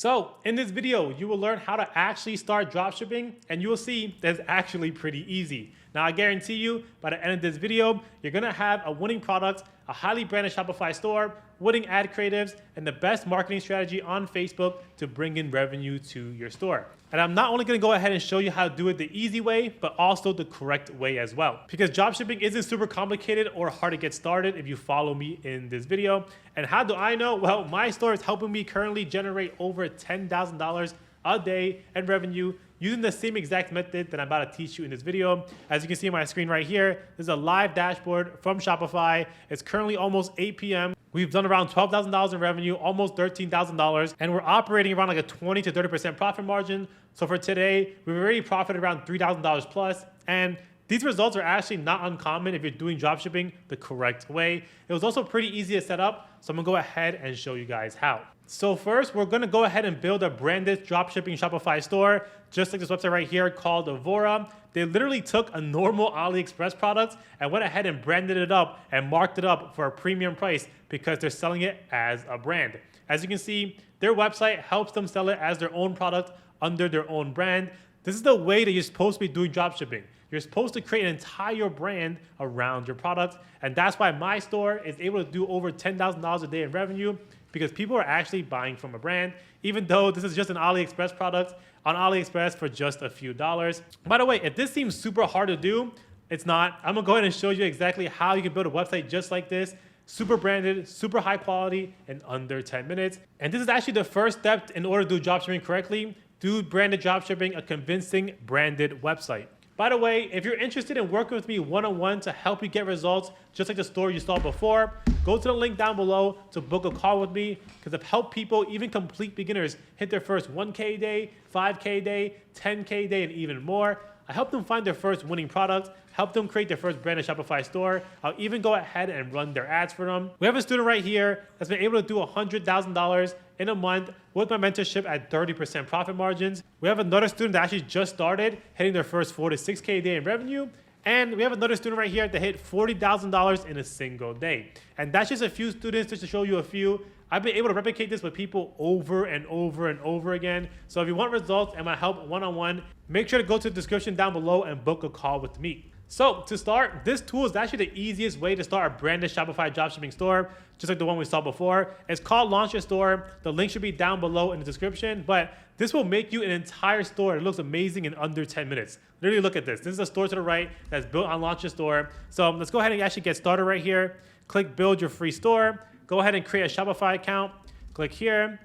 So in this video, you will learn how to actually start dropshipping, and you will see that it's actually pretty easy. Now I guarantee you, by the end of this video, you're gonna have a winning product, a highly branded Shopify store, winning ad creatives, and the best marketing strategy on Facebook to bring in revenue to your store. And I'm not only gonna go ahead and show you how to do it the easy way, but also the correct way as well. Because dropshipping isn't super complicated or hard to get started if you follow me in this video. And how do I know? Well, my store is helping me currently generate over $10,000 a day in revenue using the same exact method that I'm about to teach you in this video. As you can see on my screen right here, this is a live dashboard from Shopify. It's currently almost 8 p.m. We've done around $12,000 in revenue, almost $13,000, and we're operating around like a 20 to 30% profit margin. So for today, we've already profited around $3,000 plus, and these results are actually not uncommon if you're doing dropshipping the correct way. It was also pretty easy to set up, so I'm gonna go ahead and show you guys how. So first, we're gonna go ahead and build a branded dropshipping Shopify store, just like this website right here called Avora. They literally took a normal AliExpress product and went ahead and branded it up and marked it up for a premium price because they're selling it as a brand. As you can see, their website helps them sell it as their own product under their own brand. This is the way that you're supposed to be doing dropshipping. You're supposed to create an entire brand around your product, and that's why my store is able to do over $10,000 a day in revenue, because people are actually buying from a brand, even though this is just an AliExpress product on AliExpress for just a few dollars. By the way, if this seems super hard to do, it's not. I'm gonna go ahead and show you exactly how you can build a website just like this, super branded, super high quality in under 10 minutes. And this is actually the first step in order to do dropshipping correctly. Do branded dropshipping a convincing branded website. By the way, if you're interested in working with me one-on-one to help you get results just like the store you saw before, go to the link down below to book a call with me, because I've helped people, even complete beginners, hit their first 1K a day, 5K a day, 10K a day, and even more. I help them find their first winning product, help them create their first branded Shopify store. I'll even go ahead and run their ads for them. We have a student right here that's been able to do $100,000 in a month with my mentorship at 30% profit margins. We have another student that actually just started hitting their first 4 to 6K a day in revenue. And we have another student right here that hit $40,000 in a single day. And that's just a few students, just to show you a few. I've been able to replicate this with people over and over and over again. So if you want results and my help one-on-one, make sure to go to the description down below and book a call with me. So to start, this tool is actually the easiest way to start a branded Shopify dropshipping store, just like the one we saw before. It's called Launch Your Store. The link should be down below in the description, but this will make you an entire store that looks amazing in under 10 minutes. Literally look at this. This is a store to the right that's built on Launch Your Store. So let's go ahead and actually get started right here. Click Build Your Free Store. Go ahead and create a Shopify account. Click here.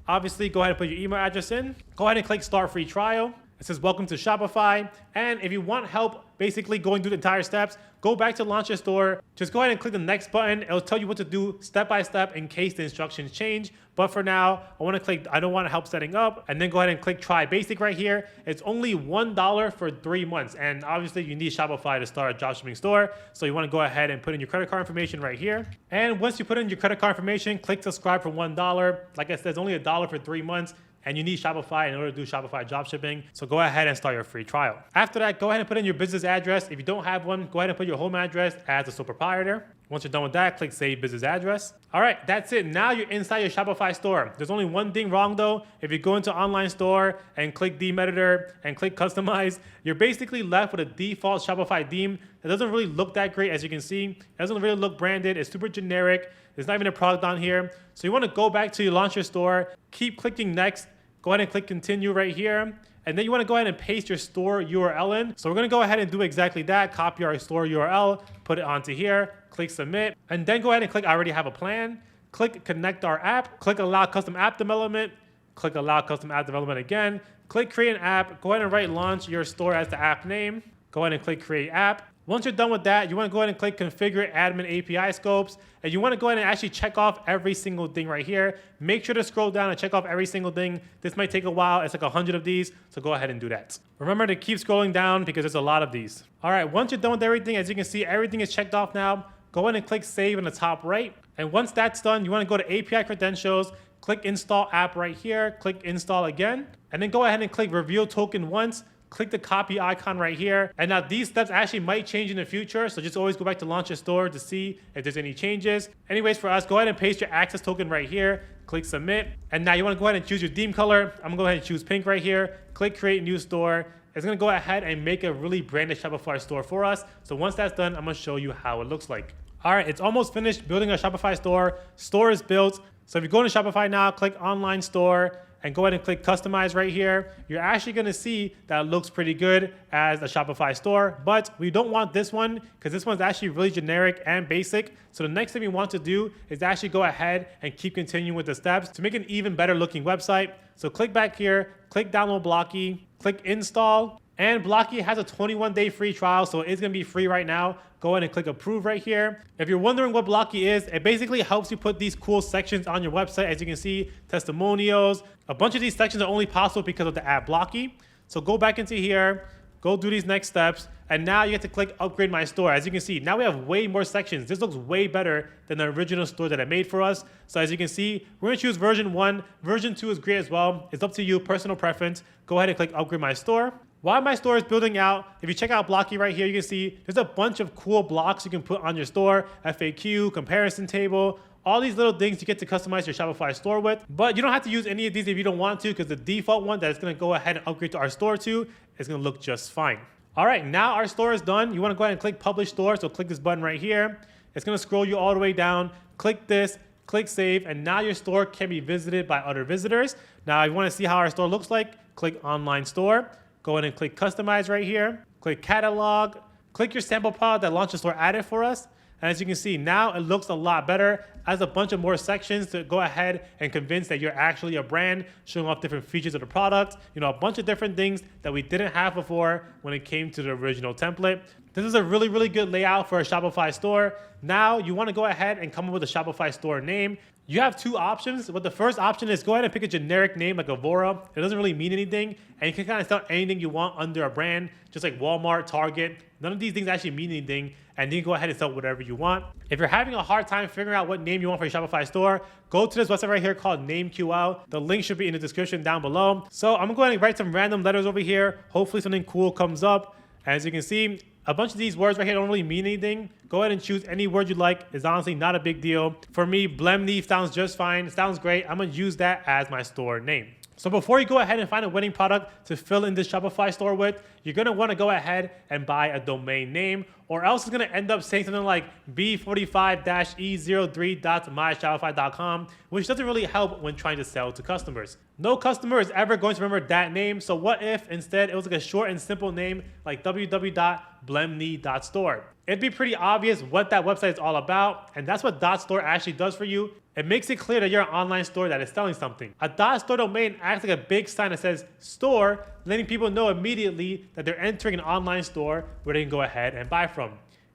Obviously, go ahead and put your email address in. Go ahead and click Start Free Trial. It says welcome to Shopify. And if you want help basically going through the entire steps, go back to Launch Your Store. Just go ahead and click the next button. It'll tell you what to do step by step in case the instructions change. But for now, I don't want help setting up. And then go ahead and click Try Basic right here. It's only $1 for 3 months. And obviously you need Shopify to start a dropshipping store. So you want to go ahead and put in your credit card information right here. And once you put in your credit card information, click subscribe for $1. Like I said, it's only $1 for 3 months. And you need Shopify in order to do Shopify dropshipping. So go ahead and start your free trial. After that, go ahead and put in your business address. If you don't have one, go ahead and put your home address as a sole proprietor. Once you're done with that, click Save Business Address. All right, that's it. Now you're inside your Shopify store. There's only one thing wrong though. If you go into Online Store and click Theme Editor and click Customize, you're basically left with a default Shopify theme that doesn't really look that great, as you can see. It doesn't really look branded. It's super generic. There's not even a product on here. So you want to go back to your Launch Your Store, keep clicking Next, go ahead and click Continue right here. And then you want to go ahead and paste your store URL in. So we're going to go ahead and do exactly that. Copy our store URL, put it onto here, click Submit, and then go ahead and click I already have a plan. Click Connect our app, click Allow Custom App Development, click Allow Custom App Development again, click Create an App, go ahead and write Launch Your Store as the app name. Go ahead and click Create App. Once you're done with that, you want to go ahead and click Configure Admin API Scopes. And you want to go ahead and actually check off every single thing right here. Make sure to scroll down and check off every single thing. This might take a while. It's like 100 of these. So go ahead and do that. Remember to keep scrolling down because there's a lot of these. All right, once you're done with everything, as you can see, everything is checked off now. Go ahead and click Save in the top right. And once that's done, you want to go to API Credentials, click Install App right here, click Install again. And then go ahead and click Reveal Token once. click the copy icon right here. And now these steps actually might change in the future, so just always go back to Launch Your Store to see if there's any changes. Anyways, for us, go ahead and paste your access token right here. click submit. And now you want to go ahead and choose your theme color. I'm gonna go ahead and choose pink right here. Click create new store. It's gonna go ahead and make a really branded Shopify store for us. So once that's done, I'm gonna show you how it looks like. All right, it's almost finished building a Shopify store. Store is built. So if you go to Shopify now, click online store and go ahead and click customize right here. You're actually gonna see that it looks pretty good as a Shopify store, but we don't want this one because this one's actually really generic and basic. So the next thing we want to do is actually go ahead and keep continuing with the steps to make an even better looking website. So click back here, click download Blocky, click install, and Blocky has a 21-day free trial, so it's gonna be free right now. Go ahead and click approve right here. If you're wondering what Blocky is, it basically helps you put these cool sections on your website. As you can see, testimonials. A bunch of these sections are only possible because of the app Blocky. So go back into here, go do these next steps, and now you have to click upgrade my store. As you can see, now we have way more sections. This looks way better than the original store that I made for us. So as you can see, we're gonna choose version 1. Version 2 is great as well. It's up to you, personal preference. Go ahead and click upgrade my store. While my store is building out, if you check out Blocky right here, you can see there's a bunch of cool blocks you can put on your store, FAQ, comparison table, all these little things you get to customize your Shopify store with. But you don't have to use any of these if you don't want to, because the default one that it's gonna go ahead and upgrade to our store to is gonna look just fine. All right, now our store is done. You wanna go ahead and click publish store, so click this button right here. It's gonna scroll you all the way down, click this, click save, and now your store can be visited by other visitors. Now, if you wanna see how our store looks like, click online store. Go ahead and click customize right here. Click catalog. Click your sample product that Launch the Store added for us. And as you can see, now it looks a lot better. Has a bunch of more sections to go ahead and convince that you're actually a brand, showing off different features of the product. You know, a bunch of different things that we didn't have before when it came to the original template. This is a really, really good layout for a Shopify store. Now you want to go ahead and come up with a Shopify store name. You have two options, but the first option is go ahead and pick a generic name like Avora. It doesn't really mean anything, and you can kind of start anything you want under a brand, just like Walmart, Target. None of these things actually mean anything, and you can go ahead and sell whatever you want. If you're having a hard time figuring out what name you want for your Shopify store, go to this website right here called NameQL. The link should be in the description down below. So I'm gonna go ahead and write some random letters over here. Hopefully something cool comes up. As you can see, a bunch of these words right here don't really mean anything. Go ahead and choose any word you like. It's honestly not a big deal. For me, Blemney sounds just fine. It sounds great. I'm gonna use that as my store name. So before you go ahead and find a winning product to fill in this Shopify store with, you're gonna wanna go ahead and buy a domain name, or else it's gonna end up saying something like b45-e03.myshopify.com, which doesn't really help when trying to sell to customers. No customer is ever going to remember that name, so what if instead it was like a short and simple name like www.blemney.store? It'd be pretty obvious what that website is all about, and that's what .store actually does for you. It makes it clear that you're an online store that is selling something. A .store domain acts like a big sign that says store, letting people know immediately that they're entering an online store where they can go ahead and buy from.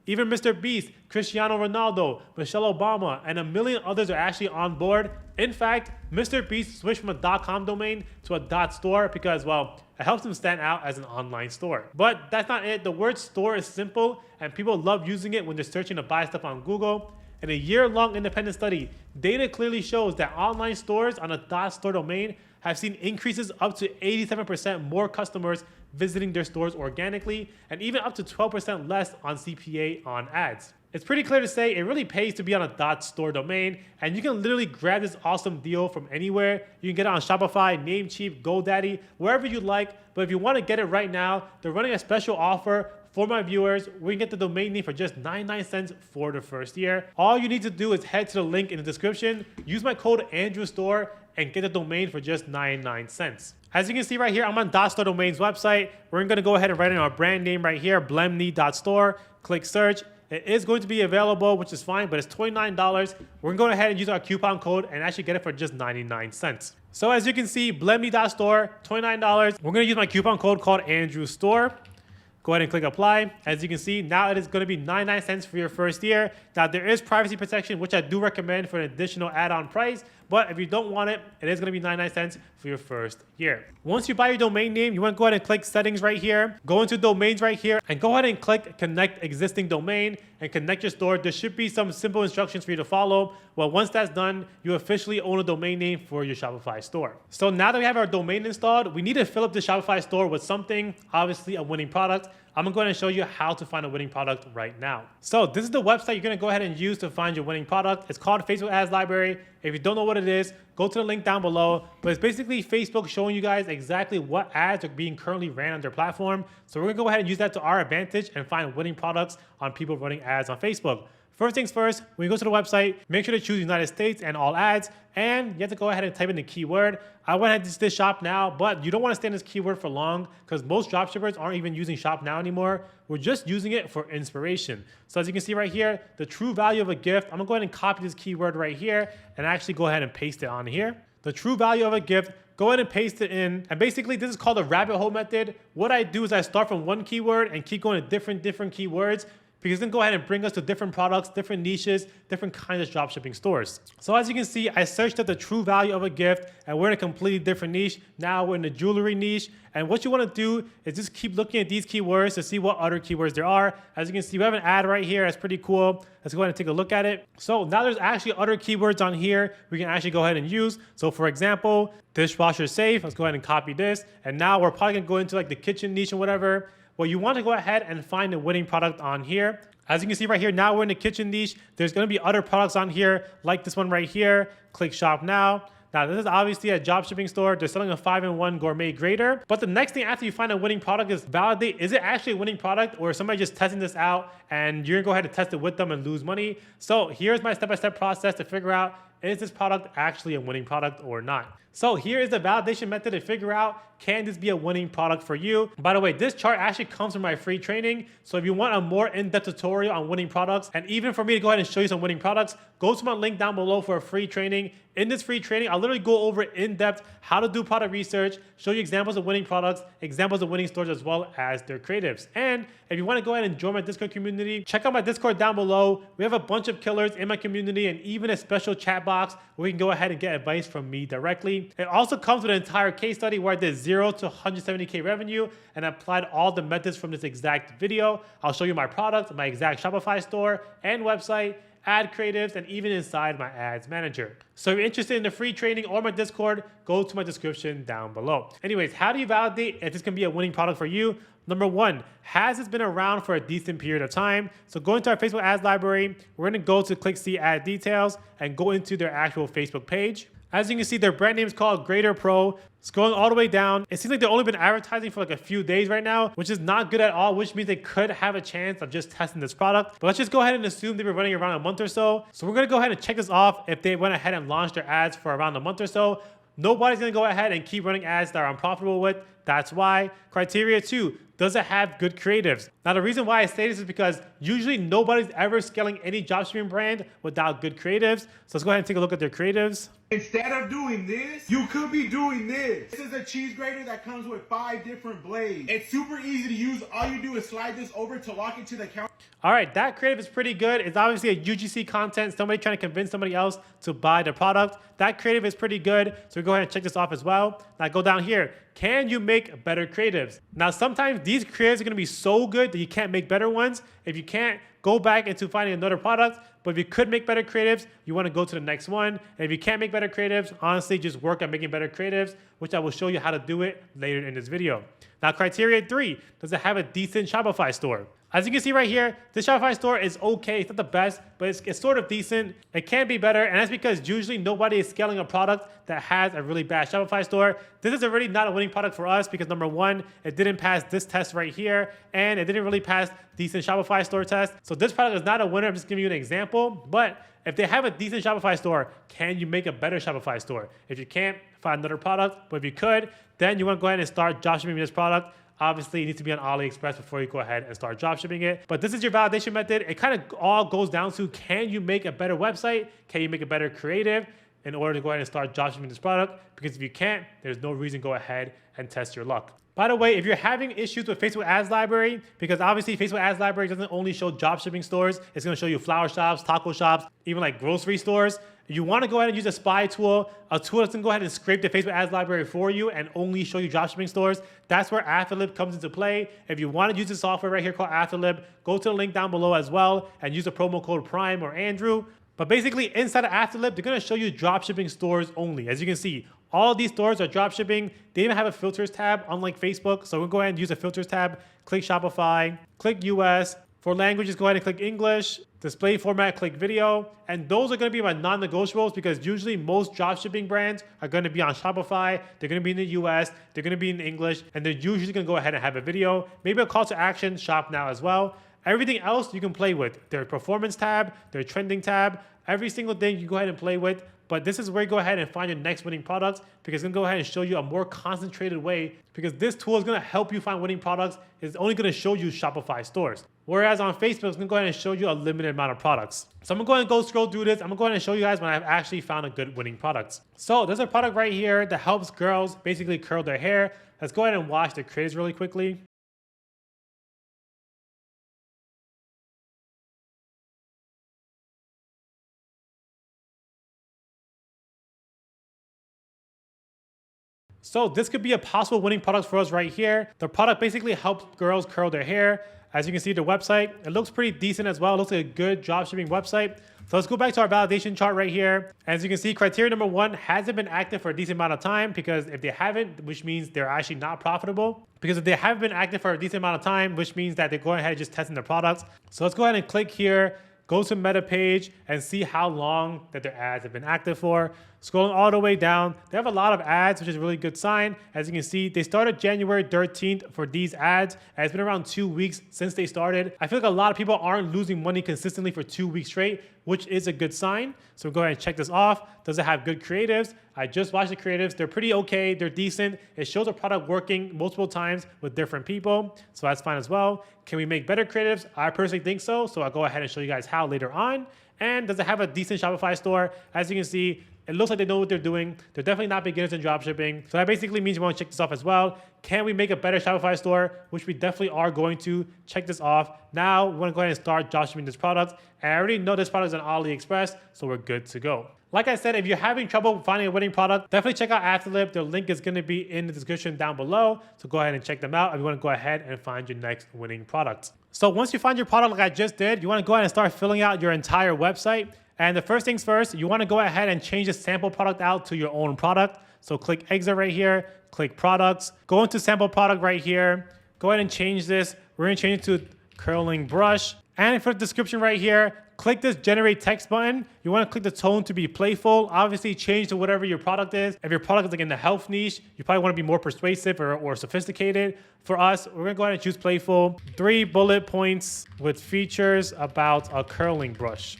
Even Mr. Beast, Cristiano Ronaldo, Michelle Obama, and a million others are actually on board. In fact, Mr. Beast switched from a .com domain to a .store because, well, it helps him stand out as an online store. But that's not it. The word store is simple, and people love using it when they're searching to buy stuff on Google. In a year-long independent study, data clearly shows that online stores on a .store domain have seen increases up to 87% more customers visiting their stores organically, and even up to 12% less on CPA on ads. It's pretty clear to say it really pays to be on a .store domain, and you can literally grab this awesome deal from anywhere. You can get it on Shopify, Namecheap, GoDaddy, wherever you like. But if you want to get it right now, they're running a special offer for my viewers. We can get the domain name for just 99 cents for the first year. All you need to do is head to the link in the description, use my code AndrewStore, and get the domain for just 99 cents. As you can see right here, I'm on .store domain's website. We're gonna go ahead and write in our brand name right here, blemney.store. Click search. It is going to be available, which is fine, but it's $29. We're gonna go ahead and use our coupon code and actually get it for just 99 cents. So as you can see, blemney.store, $29. We're gonna use my coupon code called AndrewStore. Go ahead and click apply. As you can see, now it is going to be 99 cents for your first year. Now there is privacy protection, which I do recommend for an additional add-on price, but if you don't want it, it is going to be 99 cents for your first year. Once you buy your domain name, you want to go ahead and click settings right here, go into domains right here, and go ahead and click connect existing domain and connect your store. There should be some simple instructions for you to follow. Well, once that's done, you officially own a domain name for your Shopify store. So now that we have our domain installed, we need to fill up the Shopify store with something, obviously a winning product. I'm gonna go ahead and show you how to find a winning product right now. So this is the website you're gonna go ahead and use to find your winning product. It's called Facebook Ads Library. If you don't know what it is, go to the link down below. But it's basically Facebook showing you guys exactly what ads are being currently ran on their platform. So we're gonna go ahead and use that to our advantage and find winning products on people running ads on Facebook. First things first, when you go to the website, make sure to choose United States and all ads, and you have to go ahead and type in the keyword. I went ahead and did shop now, but you don't want to stay in this keyword for long because most dropshippers aren't even using shop now anymore. We're just using it for inspiration. So as you can see right here, the true value of a gift, I'm gonna go ahead and copy this keyword right here and actually go ahead and paste it on here. The true value of a gift, go ahead and paste it in. And basically this is called the rabbit hole method. What I do is I start from one keyword and keep going to different keywords, because then go ahead and bring us to different products, different niches, different kinds of dropshipping stores. So as you can see, I searched up the true value of a gift and we're in a completely different niche. Now we're in the jewelry niche. And what you want to do is just keep looking at these keywords to see what other keywords there are. As you can see, we have an ad right here. That's pretty cool. Let's go ahead and take a look at it. So now there's actually other keywords on here we can actually go ahead and use. So for example, dishwasher safe. Let's go ahead and copy this. And now we're probably gonna go into like the kitchen niche or whatever. Well, you want to go ahead and find a winning product on here. As you can see right here, now we're in the kitchen niche. There's going to be other products on here, like this one right here. Click shop now. Now, this is obviously a dropshipping store. They're selling a 5-in-1 gourmet grater. But the next thing after you find a winning product is validate, is it actually a winning product or is somebody just testing this out and you're gonna go ahead and test it with them and lose money? So here's my step-by-step process to figure out, is this product actually a winning product or not? So here is the validation method to figure out, can this be a winning product for you? By the way, this chart actually comes from my free training. So if you want a more in-depth tutorial on winning products, and even for me to go ahead and show you some winning products, go to my link down below for a free training. In this free training, I'll literally go over in depth how to do product research, show you examples of winning products, examples of winning stores, as well as their creatives. And if you want to go ahead and join my Discord community, check out my Discord down below. We have a bunch of killers in my community and even a special chat box where you can go ahead and get advice from me directly. It also comes with an entire case study where I did 0 to 170K revenue and applied all the methods from this exact video. I'll show you my product, my exact Shopify store and website, ad creatives, and even inside my ads manager. So if you're interested in the free training or my Discord, go to my description down below. Anyways, how do you validate if this can be a winning product for you? Number one, has this been around for a decent period of time? So go into our Facebook ads library. We're gonna go to click see ad details and go into their actual Facebook page. As you can see, their brand name is called Grader Pro. Scrolling all the way down, it seems like they've only been advertising for like a few days right now, which is not good at all, which means they could have a chance of just testing this product. But let's just go ahead and assume they've been running around a month or so. So we're gonna go ahead and check this off if they went ahead and launched their ads for around a month or so. Nobody's gonna go ahead and keep running ads that are unprofitable with. That's why. Criteria 2, does it have good creatives? Now the reason why I say this is because usually nobody's ever scaling any dropshipping brand without good creatives. So let's go ahead and take a look at their creatives. Instead of doing this, you could be doing this. This is a cheese grater that comes with 5 different blades. It's super easy to use. All you do is slide this over to lock it to the counter. All right, that creative is pretty good. It's obviously a UGC content, somebody trying to convince somebody else to buy the product. That creative is pretty good. So we go ahead and check this off as well. Now go down here. Can you make better creatives? Now, sometimes these creatives are gonna be so good that you can't make better ones. If you can't, go back into finding another product. But if you could make better creatives, you wanna go to the next one. And if you can't make better creatives, honestly, just work on making better creatives, which I will show you how to do it later in this video. Now, criteria 3, does it have a decent Shopify store? As you can see right here, the Shopify store is okay. It's not the best, but it's sort of decent. It can be better, and that's because usually nobody is scaling a product that has a really bad Shopify store. This is already not a winning product for us because number one, it didn't pass this test right here, and it didn't really pass decent Shopify store test. So this product is not a winner. I'm just giving you an example, but if they have a decent Shopify store, can you make a better Shopify store? If you can't, find another product, but if you could, then you want to go ahead and start dropshipping this product. Obviously, it needs to be on AliExpress before you go ahead and start dropshipping it. But this is your validation method. It kind of all goes down to, can you make a better website? Can you make a better creative in order to go ahead and start dropshipping this product? Because if you can't, there's no reason to go ahead and test your luck. By the way, if you're having issues with Facebook Ads Library, because obviously Facebook Ads Library doesn't only show dropshipping stores, it's gonna show you flower shops, taco shops, even like grocery stores. If you wanna go ahead and use a spy tool, a tool that's gonna go ahead and scrape the Facebook Ads Library for you and only show you dropshipping stores, that's where AffiliLib comes into play. If you wanna use the software right here called AffiliLib, go to the link down below as well and use the promo code Prime or Andrew. But basically inside of AffiliLib, they're gonna show you dropshipping stores only. As you can see, All of these stores are drop shipping. They even have a filters tab, unlike Facebook. So we'll go ahead and use the filters tab, click Shopify, click US. For languages, go ahead and click English. Display format, click video. And those are going to be my non-negotiables because usually most dropshipping brands are going to be on Shopify. They're going to be in the US. They're going to be in English. And they're usually going to go ahead and have a video. Maybe a call to action, shop now as well. Everything else you can play with. Their performance tab, their trending tab, every single thing you go ahead and play with. But this is where you go ahead and find your next winning products because it's going to go ahead and show you a more concentrated way because this tool is going to help you find winning products. It's only going to show you Shopify stores. Whereas on Facebook, it's going to go ahead and show you a limited amount of products. So I'm going to go ahead and go scroll through this. I'm going to go ahead and show you guys when I've actually found a good winning product. So there's a product right here that helps girls basically curl their hair. Let's go ahead and watch the creatives really quickly. So this could be a possible winning product for us right here. The product basically helps girls curl their hair. As you can see, the website, it looks pretty decent as well. It looks like a good dropshipping website. So let's go back to our validation chart right here. As you can see, criteria number 1 hasn't been active for a decent amount of time because if they haven't, which means they're actually not profitable. Because if they haven't been active for a decent amount of time, which means that they're going ahead and just testing their products. So let's go ahead and click here. Go to meta page and see how long that their ads have been active for. Scrolling all the way down, they have a lot of ads, which is a really good sign. As you can see, they started January 13th for these ads, and it's been around 2 weeks since they started. I feel like a lot of people aren't losing money consistently for 2 weeks straight, which is a good sign. So go ahead and check this off. Does it have good creatives? I just watched the creatives. They're pretty okay. They're decent. It shows a product working multiple times with different people. So that's fine as well. Can we make better creatives? I personally think so. So I'll go ahead and show you guys how later on. And does it have a decent Shopify store? As you can see, it looks like they know what they're doing. They're definitely not beginners in dropshipping. So that basically means you want to check this off as well. Can we make a better Shopify store? Which we definitely are going to. Check this off. Now we want to go ahead and start dropshipping this product. And I already know this product is on AliExpress, so we're good to go. Like I said, if you're having trouble finding a winning product, definitely check out Afterlip. Their link is going to be in the description down below. So go ahead and check them out if you want to go ahead and find your next winning product. So once you find your product like I just did, you want to go ahead and start filling out your entire website. And the first things first, you want to go ahead and change the sample product out to your own product. So click exit right here, click products, go into sample product right here. Go ahead and change this. We're going to change it to curling brush. And for the description right here, click this generate text button. You want to click the tone to be playful. Obviously change to whatever your product is. If your product is like in the health niche, you probably want to be more persuasive or sophisticated. For us, we're going to go ahead and choose playful. 3 bullet points with features about a curling brush.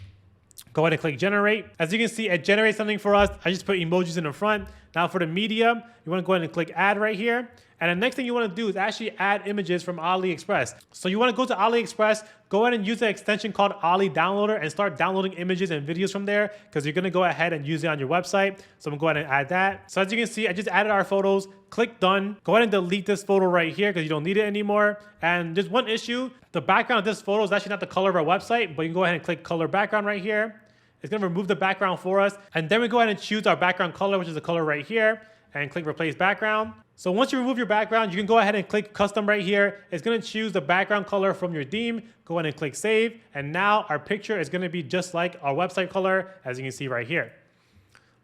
Go ahead and click generate. As you can see, it generates something for us. I just put emojis in the front. Now for the media, you want to go ahead and click add right here. And the next thing you want to do is actually add images from AliExpress. So you want to go to AliExpress, go ahead and use the extension called Ali Downloader and start downloading images and videos from there because you're going to go ahead and use it on your website. So I'm going to go ahead and add that. So as you can see, I just added our photos. Click done. Go ahead and delete this photo right here because you don't need it anymore. And there's one issue. The background of this photo is actually not the color of our website, but you can go ahead and click color background right here. It's going to remove the background for us. And then we go ahead and choose our background color, which is the color right here, and click replace background. So once you remove your background, you can go ahead and click custom right here. It's going to choose the background color from your theme. Go ahead and click save. And now our picture is going to be just like our website color, as you can see right here.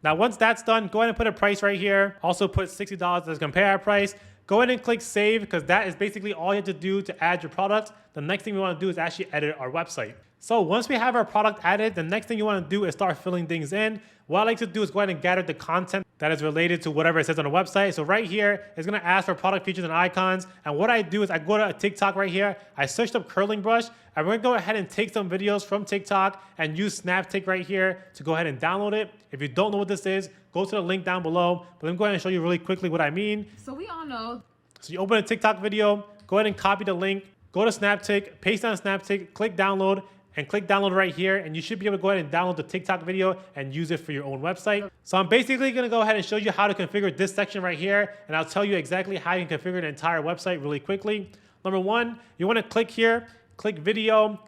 Now, once that's done, go ahead and put a price right here. Also put $60 as compare our price. Go ahead and click save because that is basically all you have to do to add your product. The next thing we want to do is actually edit our website. So once we have our product added, the next thing you want to do is start filling things in. What I like to do is go ahead and gather the content that is related to whatever it says on the website. So right here, it's going to ask for product features and icons. And what I do is I go to a TikTok right here. I searched up curling brush. And we're going to go ahead and take some videos from TikTok and use SnapTik right here to go ahead and download it. If you don't know what this is, go to the link down below. But let me go ahead and show you really quickly what I mean. So we all know. So you open a TikTok video, go ahead and copy the link, go to SnapTik, paste on SnapTik, click download, and click download right here, and you should be able to go ahead and download the TikTok video and use it for your own website. So I'm basically going to go ahead and show you how to configure this section right here, and I'll tell you exactly how you can configure the entire website really quickly. Number 1, you want to click here, click video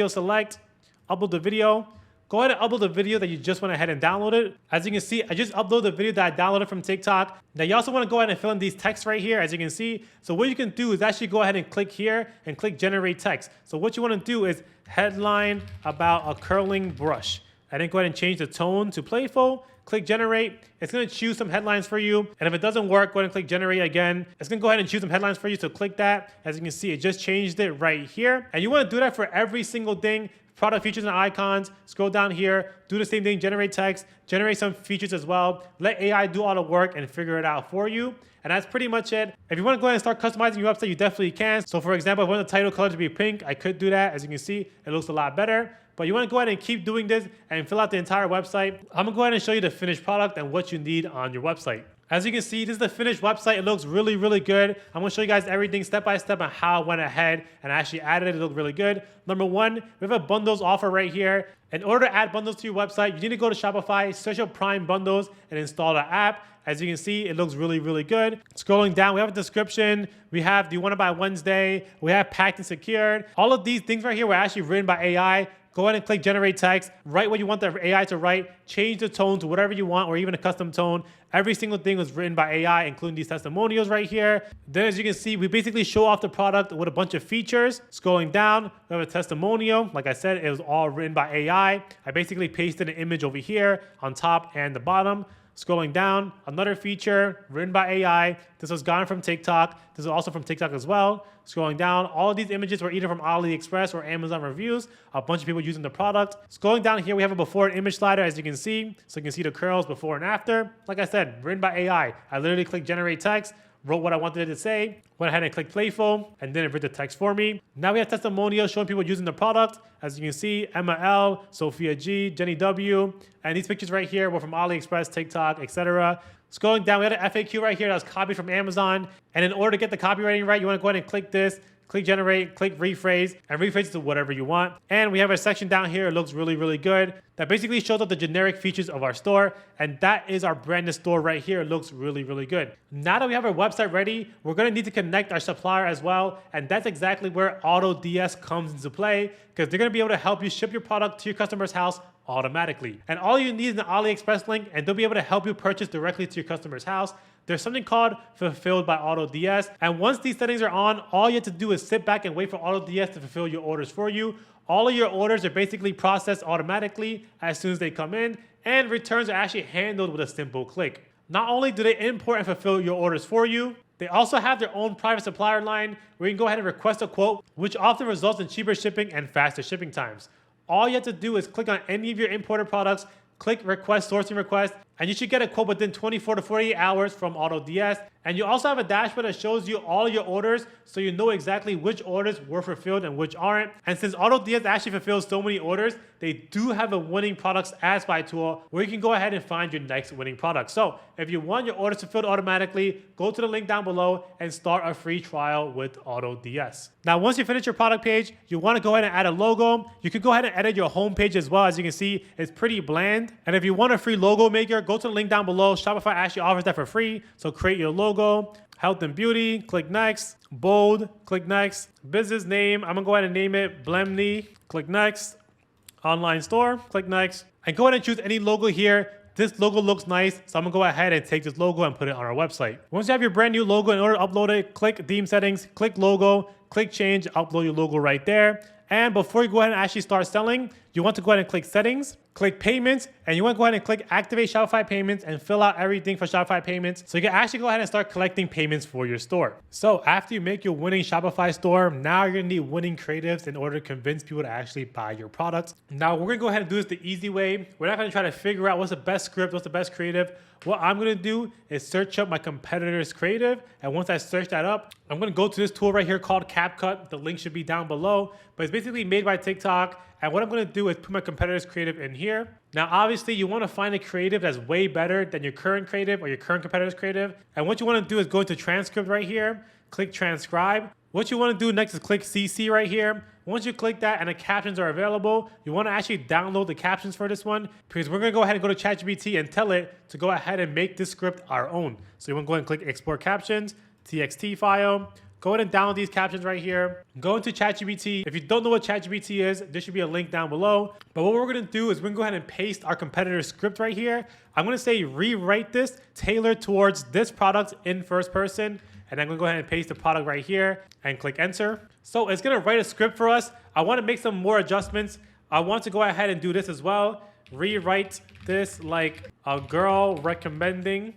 select, upload the video. Go ahead and upload the video that you just went ahead and downloaded. As you can see, I just uploaded the video that I downloaded from TikTok. Now you also want to go ahead and fill in these texts right here, as you can see. So what you can do is actually go ahead and click here and click generate text. So what you want to do is headline about a curling brush. and then go ahead and change the tone to playful. Click generate. It's going to choose some headlines for you. And if it doesn't work, go ahead and click generate again. It's going to go ahead and choose some headlines for you. So click that. As you can see, it just changed it right here. And you want to do that for every single thing. Product features and icons. Scroll down here. Do the same thing. Generate text. Generate some features as well. Let AI do all the work and figure it out for you. And that's pretty much it. If you want to go ahead and start customizing your website, you definitely can. So for example, if I want the title color to be pink, I could do that. As you can see, it looks a lot better. But you want to go ahead and keep doing this and fill out the entire website. I'm going to go ahead and show you the finished product and what you need on your website. As you can see, this is the finished website. It looks really, really good. I'm going to show you guys everything step by step on how I went ahead and actually added it. It looked really good. Number one, we have a bundles offer right here. In order to add bundles to your website, you need to go to Shopify, search up Prime Bundles, and install the app. As you can see, it looks really, really good. Scrolling down, we have a description. We have, do you want to buy Wednesday? We have packed and secured. All of these things right here were actually written by AI. Go ahead and click generate text, write what you want the AI to write, change the tone to whatever you want or even a custom tone. Every single thing was written by AI, including these testimonials right here. Then as you can see, we basically show off the product with a bunch of features. Scrolling down, we have a testimonial. Like I said, it was all written by AI. I basically pasted an image over here on top and the bottom. Scrolling down, another feature written by AI. This was gotten from TikTok. This is also from TikTok as well. Scrolling down, all of these images were either from AliExpress or Amazon reviews. A bunch of people using the product. Scrolling down here, we have a before and image slider, as you can see. So you can see the curls before and after. Like I said, written by AI. I literally clicked generate text, wrote what I wanted it to say, went ahead and clicked playful, and then it read the text for me. Now we have testimonials showing people using the product. As you can see, Emma L, Sophia G, Jenny W, and these pictures right here were from AliExpress, TikTok, etc. Scrolling down, we had an FAQ right here that was copied from Amazon. And in order to get the copywriting right, you want to go ahead and click this. Click generate, click rephrase, and rephrase it to whatever you want. And we have a section down here. It looks really, really good. That basically shows up the generic features of our store. And that is our branded store right here. It looks really, really good. Now that we have our website ready, we're going to need to connect our supplier as well. And that's exactly where AutoDS comes into play, because they're going to be able to help you ship your product to your customer's house automatically. And all you need is an AliExpress link, and they'll be able to help you purchase directly to your customer's house. There's something called Fulfilled by AutoDS. And once these settings are on, all you have to do is sit back and wait for AutoDS to fulfill your orders for you. All of your orders are basically processed automatically as soon as they come in, and returns are actually handled with a simple click. Not only do they import and fulfill your orders for you, they also have their own private supplier line where you can go ahead and request a quote, which often results in cheaper shipping and faster shipping times. All you have to do is click on any of your imported products, click request sourcing request, and you should get a quote within 24 to 48 hours from AutoDS. And you also have a dashboard that shows you all your orders, so you know exactly which orders were fulfilled and which aren't. And since AutoDS actually fulfills so many orders, they do have a winning products ads buy tool where you can go ahead and find your next winning product. So if you want your orders fulfilled automatically, go to the link down below and start a free trial with AutoDS. Now, once you finish your product page, you want to go ahead and add a logo. You can go ahead and edit your home page as well. As you can see, it's pretty bland. And if you want a free logo maker, go to the link down below. Shopify actually offers that for free. So create your logo, health and beauty, click next, bold, click next, business name, I'm gonna go ahead and name it Blemney, click next, online store, click next, and go ahead and choose any logo here. This logo looks nice, so I'm gonna go ahead and take this logo and put it on our website. Once you have your brand new logo, in order to upload it, click theme settings, click logo, click change, upload your logo right there. And before you go ahead and actually start selling, you want to go ahead and click settings, click payments, and you want to go ahead and click activate Shopify Payments and fill out everything for Shopify Payments so you can actually go ahead and start collecting payments for your store. So after you make your winning Shopify store, now you're going to need winning creatives in order to convince people to actually buy your products. Now we're going to go ahead and do this the easy way. We're not going to try to figure out what's the best script, what's the best creative. What I'm going to do is search up my competitor's creative. And once I search that up, I'm going to go to this tool right here called CapCut. The link should be down below, but it's basically made by TikTok. And what I'm going to do is put my competitor's creative in here. Now, obviously, you want to find a creative that's way better than your current creative or your current competitor's creative. And what you want to do is go into transcript right here, click transcribe. What you want to do next is click CC right here. Once you click that and the captions are available, you want to actually download the captions for this one, because we're going to go ahead and go to ChatGPT and tell it to go ahead and make this script our own. So you want to go ahead and click export captions, TXT file. Go ahead and download these captions right here. Go into ChatGPT. If you don't know what ChatGPT is, there should be a link down below. But what we're going to do is we're going to go ahead and paste our competitor's script right here. I'm going to say rewrite this tailored towards this product in first person. And I'm going to go ahead and paste the product right here and click enter. So it's going to write a script for us. I want to make some more adjustments. I want to go ahead and do this as well. rewrite this like a girl recommending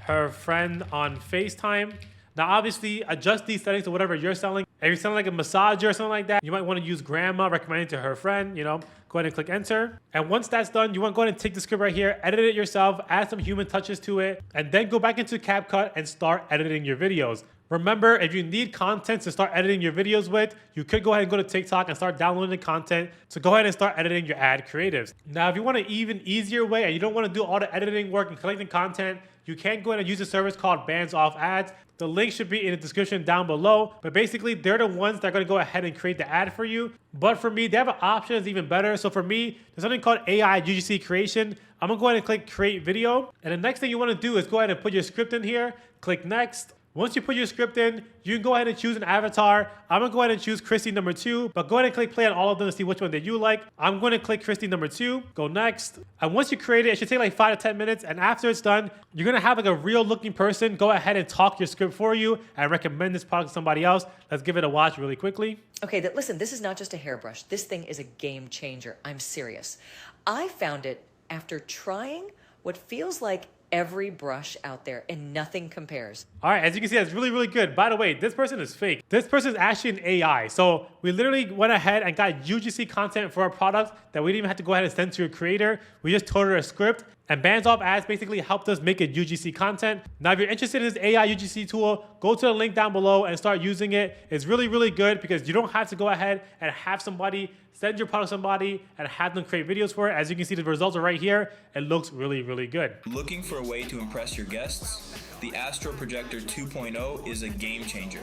her friend on FaceTime. Now, obviously, adjust these settings to whatever you're selling. If you're selling like a massager or something like that, you might want to use grandma recommending to her friend, you know, go ahead and click enter. And once that's done, you want to go ahead and take the script right here, edit it yourself, add some human touches to it, and then go back into CapCut and start editing your videos. Remember, if you need content to start editing your videos with, you could go ahead and go to TikTok and start downloading the content. So go ahead and start editing your ad creatives. Now, if you want an even easier way and you don't want to do all the editing work and collecting content, you can go ahead and use a service called Bands Off Ads. The link should be in the description down below. But basically, they're the ones that are going to go ahead and create the ad for you. But for me, they have an option that's even better. So for me, there's something called AI UGC creation. I'm going to go ahead and click create video. And the next thing you want to do is go ahead and put your script in here. Click next. Once you put your script in, you can go ahead and choose an avatar. I'm gonna go ahead and choose Christy number 2, but go ahead and click play on all of them to see which one that you like. I'm gonna click Christy number 2, go next. And once you create it, it should take like 5 to 10 minutes. And after it's done, you're gonna have like a real looking person go ahead and talk your script for you and recommend this product to somebody else. Let's give it a watch really quickly. Okay, listen, this is not just a hairbrush. This thing is a game changer. I'm serious. I found it after trying what feels like every brush out there, and nothing compares. All right, as you can see, that's really, really good. By the way, this person is fake. This person is actually an AI. So we literally went ahead and got UGC content for our product that we didn't even have to go ahead and send to a creator. We just told her a script, and Bands Off Ads basically helped us make it UGC content. Now, if you're interested in this AI UGC tool, go to the link down below and start using it. It's really, really good because you don't have to go ahead and have somebody send your product to somebody and have them create videos for it. As you can see, the results are right here. It looks really, really good. Looking for a way to impress your guests? The Astro Projector 2.0 is a game changer.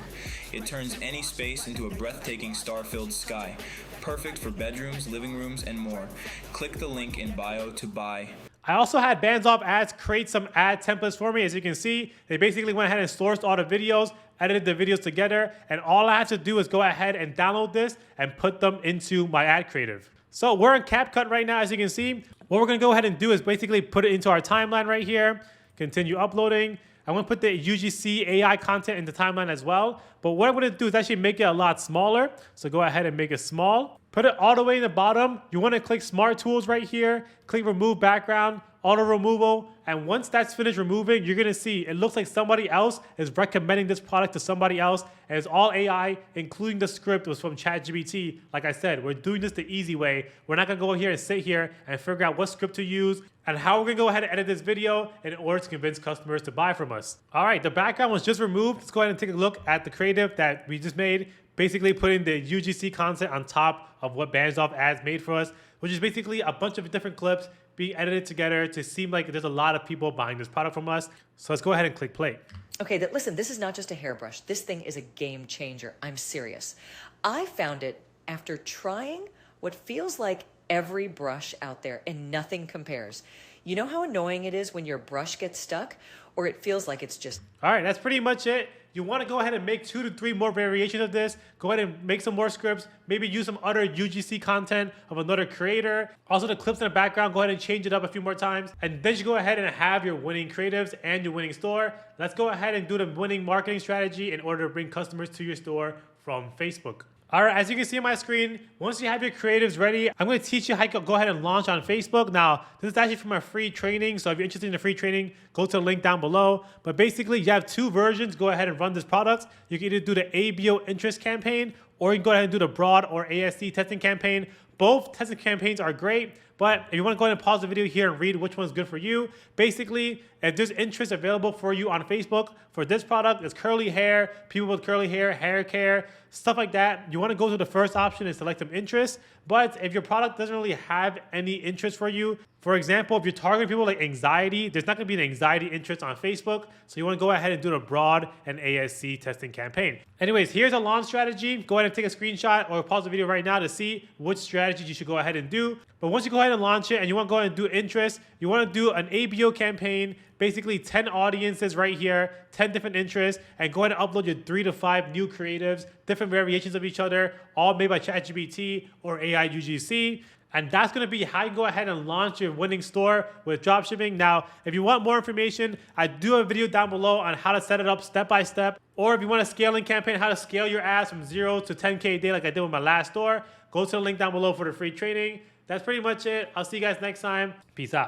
It turns any space into a breathtaking star-filled sky. Perfect for bedrooms, living rooms, and more. Click the link in bio to buy. I also had Bands Off Ads create some ad templates for me. As you can see, they basically went ahead and sourced all the videos, edited the videos together, and all I had to do is go ahead and download this and put them into my ad creative. So we're in CapCut right now, as you can see. What we're gonna go ahead and do is basically put it into our timeline right here, continue uploading. I'm gonna put the UGC AI content in the timeline as well. But what I'm gonna do is actually make it a lot smaller. So go ahead and make it small. Put it all the way in the bottom. You wanna click Smart Tools right here, click Remove Background, Auto Removal, and once that's finished removing, you're gonna see it looks like somebody else is recommending this product to somebody else, and it's all AI, including the script was from ChatGPT. Like I said, we're doing this the easy way. We're not gonna go here and sit here and figure out what script to use and how we're gonna go ahead and edit this video in order to convince customers to buy from us. All right, the background was just removed. Let's go ahead and take a look at the creative that we just made, basically putting the UGC content on top of what Bands Off Ads made for us, which is basically a bunch of different clips being edited together to seem like there's a lot of people buying this product from us. So let's go ahead and click play. Okay, listen, this is not just a hairbrush. This thing is a game changer. I'm serious. I found it after trying what feels like every brush out there, and nothing compares. You know how annoying it is when your brush gets stuck, or it feels like it's just... All right, that's pretty much it. You want to go ahead and make 2 to 3 more variations of this. Go ahead and make some more scripts. Maybe use some other UGC content of another creator. Also, the clips in the background, go ahead and change it up a few more times. And then you go ahead and have your winning creatives and your winning store. Let's go ahead and do the winning marketing strategy in order to bring customers to your store from Facebook. All right, as you can see on my screen, once you have your creatives ready, I'm going to teach you how to go ahead and launch on Facebook. Now, this is actually from a free training, so if you're interested in the free training, go to the link down below. But basically, you have 2 versions. Go ahead and run this product. You can either do the ABO interest campaign, or you can go ahead and do the broad or ASC testing campaign. Both testing campaigns are great, but if you want to go ahead and pause the video here and read which one's good for you, basically, if there's interest available for you on Facebook for this product, it's curly hair, people with curly hair care, stuff like that. You want to go to the first option and select some interest. But if your product doesn't really have any interest for you, for example, if you're targeting people like anxiety, there's not going to be an anxiety interest on Facebook. So you want to go ahead and do the broad and ASC testing campaign. Anyways, here's a launch strategy. Go ahead and take a screenshot or pause the video right now to see which strategy you should go ahead and do. But once you go ahead and launch it and you want to go ahead and do interest, you want to do an ABO campaign, basically 10 audiences right here, 10 different interests, and go ahead and upload your 3 to 5 new creatives, different variations of each other, all made by ChatGPT or AI UGC. And that's going to be how you go ahead and launch your winning store with dropshipping. Now, if you want more information, I do have a video down below on how to set it up step by step. Or if you want a scaling campaign, how to scale your ads from 0 to 10K a day like I did with my last store, go to the link down below for the free training. That's pretty much it. I'll see you guys next time. Peace out.